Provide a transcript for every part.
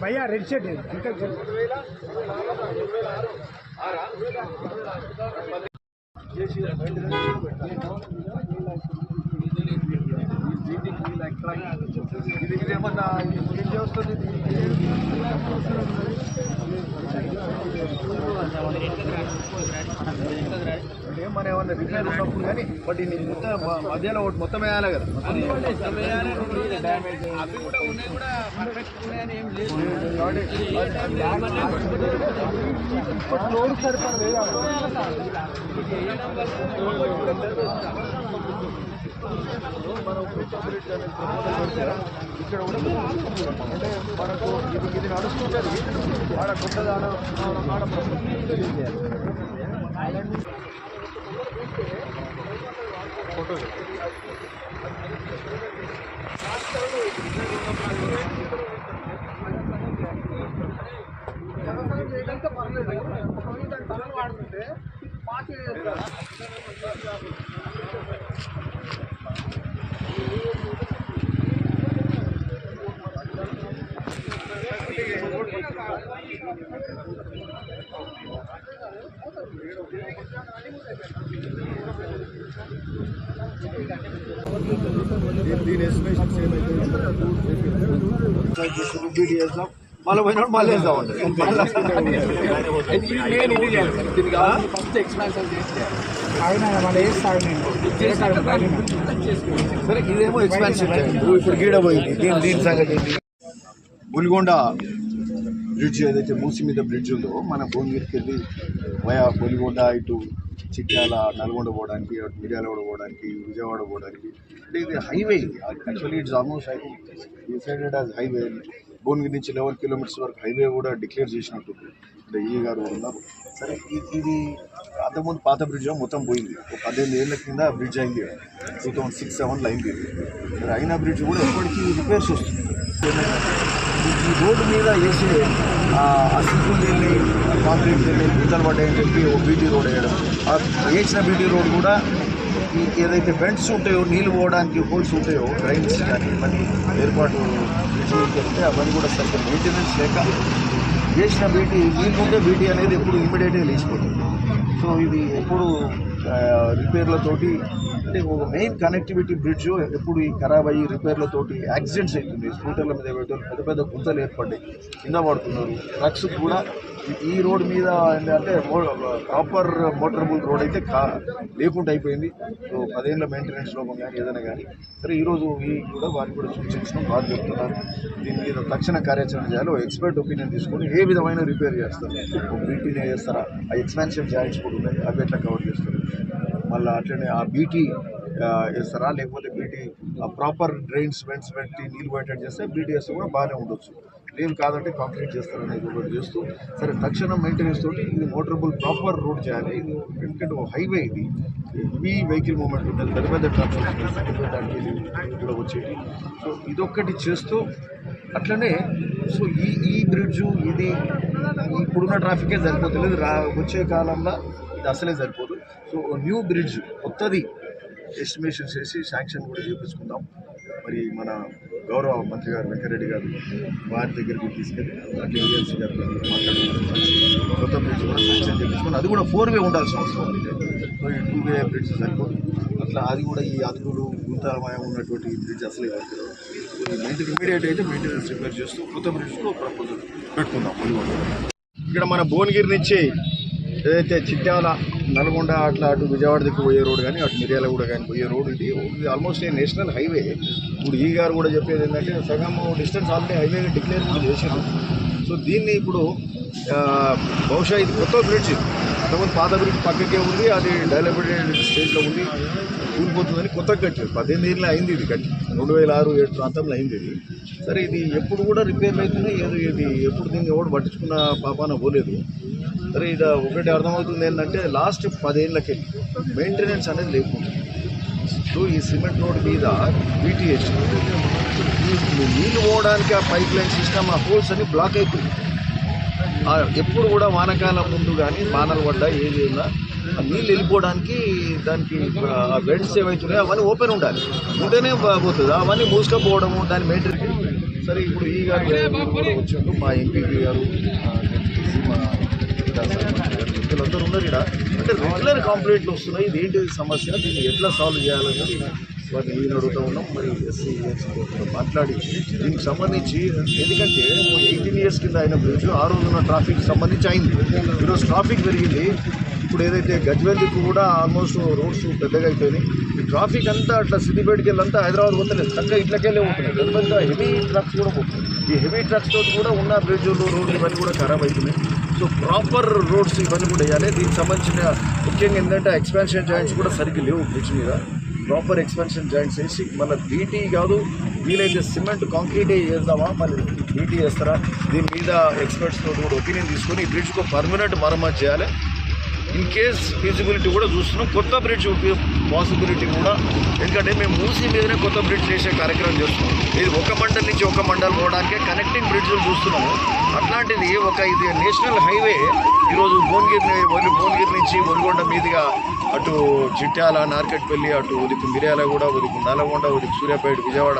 भैया red shirt है ఇదేమన్నా వస్తుంది మన ఏమన్నా రిపేర్ ఉన్నప్పుడు కానీ బట్ ఇది మొత్తం మధ్యలో ఒకటి మొత్తం వేయాలి కదా రోడ్ సరిపడదు మనం ఇక్కడ అంటే మనకు ఇది నడుస్తుంటుంది ఆడ కొత్త ఆడ ఫోటో వాడుతుంటే పార్టీ దీని ఎస్టిమేషన్స్ ఏమైతే చేస్తాం మళ్ళీ పోయినప్పుడు మళ్ళీ వేస్తామండి సరే ఇదేమో ఎక్స్పాన్షన్ ఇప్పుడు గీడ పోయింది దీని సంగతి ముల్గొండ బ్రిడ్జ్ ఏదైతే మూసి మీద బ్రిడ్జ్ ఉందో మన భువనగిరికి వెళ్ళి వయా బొలిగొండ ఇటు చిట్యాల నల్గొండ పోవడానికి అటు మిర్యాల కూడా పోవడానికి విజయవాడ పోవడానికి అంటే ఇది హైవే ఇది actually it's almost I think decided as highway Bhuvanagiri నుంచి 11 కిలోమీటర్స్ వరకు హైవే కూడా డిక్లేర్ చేసినట్టు అంటే ఈ గారు కూడా ఉన్నారు. సరే ఇది అంతకుముందు పాత బ్రిడ్జ్ మొత్తం పోయింది. ఒక 18 ఏళ్ళ కింద బ్రిడ్జ్ అయింది 2006-7లో అయింది. సరే అయిన బ్రిడ్జ్ కూడా ఎప్పటికీ రిపేర్స్ వస్తుంది. ఈ రోడ్డు మీద వేసే సిగ్గులు వెళ్ళి కాంక్రీట్ వెళ్ళి గుంతలు పడ్డాయని చెప్పి ఓ బీటీ రోడ్ వేయడం, ఆ వేసిన బీటీ రోడ్ కూడా ఏదైతే బెండ్స్ ఉంటాయో నీళ్ళు పోవడానికి హోల్స్ ఉంటాయో డ్రైన్స్ కానీ ఇవన్నీ ఏర్పాటు చేస్తే అవన్నీ కూడా సరిగ్గా మెయింటెనెన్స్ లేక వేసిన బీటీ నీళ్ళు ఉంటే బీటీ అనేది ఎప్పుడు ఇమ్మీడియట్గా లేచిపోతుంది. సో ఇది ఎప్పుడు రిపేర్లతోటి అంటే ఒక మెయిన్ కనెక్టివిటీ బ్రిడ్జ్ ఎప్పుడు ఈ ఖరాబ్ అయ్యి రిపేర్లతోటి యాక్సిడెంట్స్ అవుతుంది. స్కూటర్ల మీద పెట్టారు, పెద్ద పెద్ద గుంతలు ఏర్పడ్డాయి, కింద పడుతున్నారు. ట్రక్స్ కూడా ఈ రోడ్ మీద ఏంటంటే ప్రాపర్ మోటరబుల్ రోడ్ అయితే లేకుండా అయిపోయింది. సో 10 ఏళ్ళ మెయింటెనెన్స్ లోపం కానీ ఏదైనా కానీ సరే ఈరోజు కూడా వారికి కూడా సూచించడం బాగా చెప్తున్నారు. దీని మీద తక్షణ కార్యాచరణ చేయాలి. ఎక్స్పర్ట్ ఒపీనియన్ తీసుకొని ఏ విధమైన రిపేర్ చేస్తారు, బీటీనే చేస్తారా, ఆ ఎక్స్పాన్షన్ జాయింట్స్ కూడా ఉన్నాయి అవి ఎట్లా కవర్ చేస్తారు, మళ్ళీ అట్లనే ఆ బీటీ వేస్తారా లేకపోతే బీటీ ప్రాపర్ డ్రైన్స్ వెంట్స్ పెట్టి నీళ్ళు పోయేటట్టు చేస్తే బీటీ వేస్తే కూడా బాగానే ఉండొచ్చు. లేదు కాదంటే కాంక్రీట్ చేస్తారనేది ఒకటి చేస్తూ సరే తక్షణం మెయింటెనెన్స్ తోటి ఇది మోటరబుల్ ప్రాపర్ రోడ్ చేయాలి. ఇది ఎందుకంటే హైవే ఇది హెవీ వెహికల్ మూవ్మెంట్ ఉంటుంది, పెద్ద పెద్ద ట్రాఫిక్ కూడా వచ్చేది. సో ఇదొక్కటి చేస్తూ అట్లనే సో ఈ బ్రిడ్జు ఇది ఇప్పుడున్న ట్రాఫికే సరిపోతుంది, వచ్చే కాలంలో ఇది అసలే సరిపోదు. సో న్యూ బ్రిడ్జ్ కొత్తది ఎస్టిమేషన్ చేసి శాంక్షన్ కూడా చేయించుకుందాం. మరి మన గౌరవ మంత్రి గారు వెంకరెడ్డి గారు వారి దగ్గరికి తీసుకెళ్ళి అట్లా ఏజెన్సీ గారు మాట్లాడుకుంటున్నాం. కొత్త బ్రిడ్జ్ కూడా శాంక్షన్ చేయించుకుని అది కూడా 4 వే ఉండాల్సిన అవసరం ఉంది. సో ఈ 2 వే బ్రిడ్జ్ సరిపోదు. అట్లా అది కూడా ఈ అతుకులు గుంతలమయం ఉన్నటువంటి బ్రిడ్జ్ అసలే అవుతుంది. ఇమీడియట్ అయితే మెయింటెనెన్స్ రిపేర్ చేస్తూ కొత్త బ్రిడ్జ్కు ప్రపోజల్ పెట్టుకుందాం. ఇక్కడ మన భువనగిరి నుంచి ఏదైతే చిట్యాల నల్గొండ అట్లా అటు విజయవాడ దిక్కు పోయే రోడ్ కానీ అటు మిర్యాల కూడా కానీ పోయే రోడ్ ఇది ఆల్మోస్ట్ నేషనల్ హైవే. ఇప్పుడు ఈ గారు కూడా చెప్పేది ఏంటంటే సగం డిస్టెన్స్ ఆల్రెడీ హైవేగా డిక్లేర్ కూడా చేశారు. సో దీన్ని ఇప్పుడు బహుశా ఇది కొత్త బ్రిడ్జ్, అంతకుముందు పాత బ్రిడ్జ్ పక్కకే ఉంది, అది డెవలప్మెంట్ స్టేజ్లో ఉంది, కూలిపోతుందని కొత్తగా కట్టారు. 18 ఏళ్ళు అయింది ఇది కట్టి, 2006-7 ప్రాంతంలో అయింది ఇది. సరే ఇది ఎప్పుడు కూడా రిపేర్లు అవుతున్నాయి, ఇది ఎప్పుడు దీన్ని ఎవరు పట్టించుకున్న పాపాన పోలేదు. సరే ఇది ఒకటి అర్థమవుతుంది ఏంటంటే లాస్ట్ 10 ఏళ్ళకి మెయింటెనెన్స్ అనేది లేకుండా ఇప్పుడు ఈ సిమెంట్ రోడ్ మీద బీటీహెచ్ నీళ్ళు పోవడానికి ఆ పైప్ లైన్ సిస్టమ్ ఆ హోల్స్ అన్ని బ్లాక్ అయిపోయింది. ఎప్పుడు కూడా వానకాలం ముందు కానీ వానలు పడ్డా ఏది ఉన్నా ఆ నీళ్ళు వెళ్ళిపోవడానికి దానికి ఆ వెంట్స్ ఏవైతున్నాయో అవన్నీ ఓపెన్ ఉండాలి, ఉంటేనే పోతుంది. అవన్నీ మూసుకపోవడము దాని మెయింటైన్. సరే ఇప్పుడు ఈ గారు కూడా వచ్చిండు, మా ఎంపీపీ గారు, మా వ్యక్తులందరూ ఉన్నారు ఇక్కడ. అంటే రెగ్యులర్ కంప్లైంట్లు వస్తున్నాయి, ఇది ఏంటి సమస్య, దీన్ని ఎట్లా సాల్వ్ చేయాలనేది వాటిని నేను అడుగుతూ ఉన్నాం. మరి ఎస్సీ మాట్లాడి దీనికి సంబంధించి, ఎందుకంటే 18 years కింద అయిన బ్రిడ్జ్ ఆ రోజున ట్రాఫిక్ సంబంధించి అయింది. ఈరోజు ట్రాఫిక్ పెరిగింది. ఇప్పుడు ఏదైతే గజ్వేల్కి కూడా ఆల్మోస్ట్ రోడ్స్ పెద్దగా అయిపోయినాయి. ఈ ట్రాఫిక్ అంతా అట్లా సిద్దిపేటకి వెళ్ళంతా హైదరాబాద్ పోతలేదు, చక్కగా ఇట్లకెళ్ళే పోతున్నాయి. పెద్ద పెద్ద హెవీ ట్రక్స్ కూడా పోతున్నాయి. ఈ హెవీ ట్రక్స్ తోటి కూడా ఉన్న బ్రిడ్జ్లు రోడ్లు ఇవన్నీ కూడా ఖరాబ్ అవుతున్నాయి. సో ప్రాపర్ రోడ్స్ ఇవన్నీ కూడా వేయాలి. దీనికి సంబంధించిన ముఖ్యంగా ఏంటంటే ఎక్స్పాన్షన్ జాయింట్స్ కూడా సరిగ్గా లేవు బ్రిడ్జ్ మీద. ప్రాపర్ ఎక్స్పాన్షన్ జాయింట్స్ వేసి మళ్ళీ బీటీ కాదు, వీలైతే సిమెంట్ కాంక్రీటే చేద్దామా, మళ్ళీ బీటీ వేస్తారా, దీని మీద ఎక్స్పర్ట్స్ తోటి కూడా ఒపీనియన్ తీసుకొని ఈ బ్రిడ్జ్కు పర్మనెంట్ మరమ్మతు చేయాలి. ఇన్ కేస్ ఫీజిబిలిటీ కూడా చూస్తున్నాం, కొత్త బ్రిడ్జ్ పాసిబిలిటీ కూడా. ఎందుకంటే మేము మూసీ మీదనే కొత్త బ్రిడ్జ్ చేసే కార్యక్రమం చేస్తున్నాం. ఇది ఒక మండలం నుంచి ఒక మండలం పోవడానికే కనెక్టింగ్ బ్రిడ్జ్లు చూస్తున్నాము. అట్లాంటిది ఇది నేషనల్ హైవే ఈరోజు భువనగిరి నుంచి ఒలిగొండ మీదుగా అటు చిట్యాల, నార్కెట్పల్లి, అటు ఉదికు మిర్యాలగూడ, ఉదికు నల్లగొండ, ఉదికు సూర్యాపేట, విజయవాడ,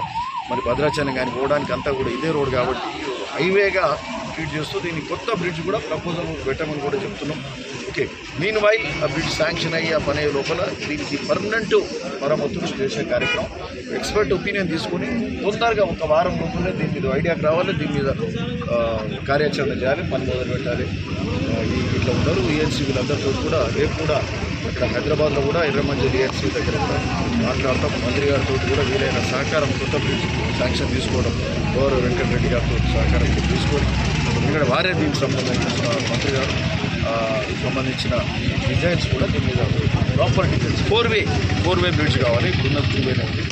మరి భద్రాచలం కానీ పోవడానికి అంతా కూడా ఇదే రోడ్ కాబట్టి హైవేగా ట్రీట్ చేస్తూ దీన్ని కొత్త బ్రిడ్జ్ కూడా ప్రపోజల్ పెట్టమని కూడా చెప్తున్నాం. ఓకే, మీన్ వైల్ ఆ బ్రిడ్జ్ శాంక్షన్ అయ్యి ఆ పని లోపల దీనికి పర్మనెంట్ మరమ్మతులు చేసే కార్యక్రమం ఎక్స్పర్ట్ ఒపీనియన్ తీసుకొని తొందరగా ఒక వారం లోపలే దీని మీద ఐడియాకి రావాలి, దీని మీద కార్యాచరణ చేయాలి, పని మొదలు పెట్టాలి. ఇట్లా ఉన్నారు ఈఎన్సీ వీళ్ళందరితో కూడా రేపు కూడా ఇక్కడ హైదరాబాద్లో కూడా ఎర్రమంజల్ ఈఎన్సీ దగ్గర కూడా మాట్లాడతాం. మంత్రి గారితో కూడా వీలైన సహకారం కొత్త బ్రిడ్జ్ శాంక్షన్ తీసుకోవడం, గౌరవ వెంకటరెడ్డి గారితో సహకారం తీసుకొని, ఎందుకంటే వారే దీనికి సంబంధించిన మంత్రి గారు సంబంధించిన డిజైన్స్ కూడా దీని మీద proper designs four way bridge కావాలి. ఇప్పుడున్న 3 way ఉంది,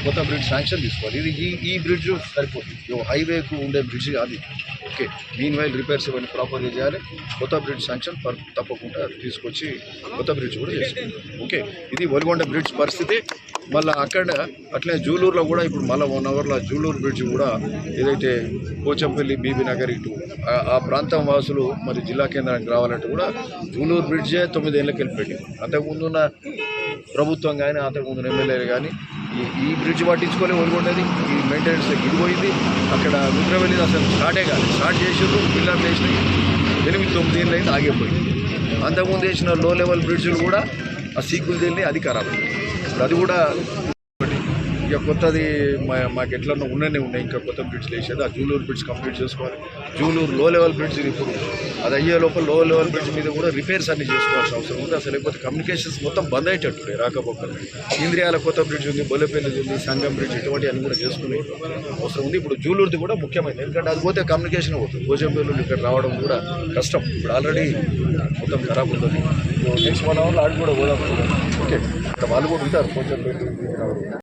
కొత్త బ్రిడ్జ్ శాంక్షన్ తీసుకోవాలి. ఇది ఈ బ్రిడ్జ్ సరిపోతుంది, హైవేకు ఉండే బ్రిడ్జ్ అది. ఓకే, మీన్ వైల్ రిపేర్స్ ఇవన్నీ ప్రాపర్గా చేయాలి. కొత్త బ్రిడ్జ్ శాంక్షన్ తప్పకుండా తీసుకొచ్చి కొత్త బ్రిడ్జ్ కూడా చేసుకోవాలి. ఓకే, ఇది ఒలిగొండ బ్రిడ్జ్ పరిస్థితి. మళ్ళీ అక్కడ అట్లే జూలూరులో కూడా ఇప్పుడు మళ్ళీ 1 hourలో జూలూరు బ్రిడ్జ్ కూడా ఏదైతే పోచంపల్లి, బీబీనగర్ ఇటు ఆ ప్రాంతం వాసులు మరి జిల్లా కేంద్రానికి రావాలంటే కూడా జూలూరు బ్రిడ్జే 9 ఏళ్ళకి వెళ్ళిపోయింది. అంతకుముందున్న ప్రభుత్వం కానీ అంతకుముందు ఎమ్మెల్యేలు కానీ ఈ బ్రిడ్జ్ పట్టించుకొని ఒలిగొండది ఈ మెయింటెనెన్స్ ఇది పోయింది. అక్కడ రుద్రవెల్లి అసలు స్టార్ట్ చేసారు, పిల్లలు వేసినాయి, 8-9 ఏళ్ళు అయింది, ఆగిపోయింది. అంతకుముందు వేసిన లో లెవెల్ బ్రిడ్జ్లు కూడా ఆ సీకులు తెలియని అది ఖరాబ్ అయింది. ఇప్పుడు అది కూడా ఇక కొత్తది మాకు ఎట్లన్నా ఉన్నాయి. ఇంకా కొత్త బ్రిడ్జ్ వేసేది ఆ జూలూరు బ్రిడ్జ్ కంప్లీట్ చేసుకోవాలి. జూలూరు లో లెవెల్ బ్రిడ్జ్ ఇప్పుడు అది అయ్యే లోపల లో లెవెల్ బ్రిడ్జ్ మీద కూడా రిపేర్స్ అన్ని చేసుకోవాల్సిన అవసరం ఉంది. అసలు లేకపోతే కమ్యూనికేషన్స్ మొత్తం బంద్ అయ్యేటట్టు రాకపోకలు. ఇంద్రియాల కొత్త బ్రిడ్జ్ ఉంది, బొల్లపల్లి ఉంది, సంగం బ్రిడ్జ్, ఇటువంటి అన్ని కూడా చేసుకునే అవసరం ఉంది. ఇప్పుడు జూలూరుది కూడా ముఖ్యమైనది, ఎందుకంటే అది పోతే కమ్యూనికేషన్ పోతుంది. భోజంపల్లి ఇక్కడ రావడం కూడా కష్టం. ఇప్పుడు ఆల్రెడీ మొత్తం ఖరాబ్ ఉంటుంది. నెక్స్ట్ 1 hourలో ఆడి కూడా పోదాం. ఓకే, ఇక్కడ వాళ్ళు కూడా ఉంటారు భోజంపల్లి.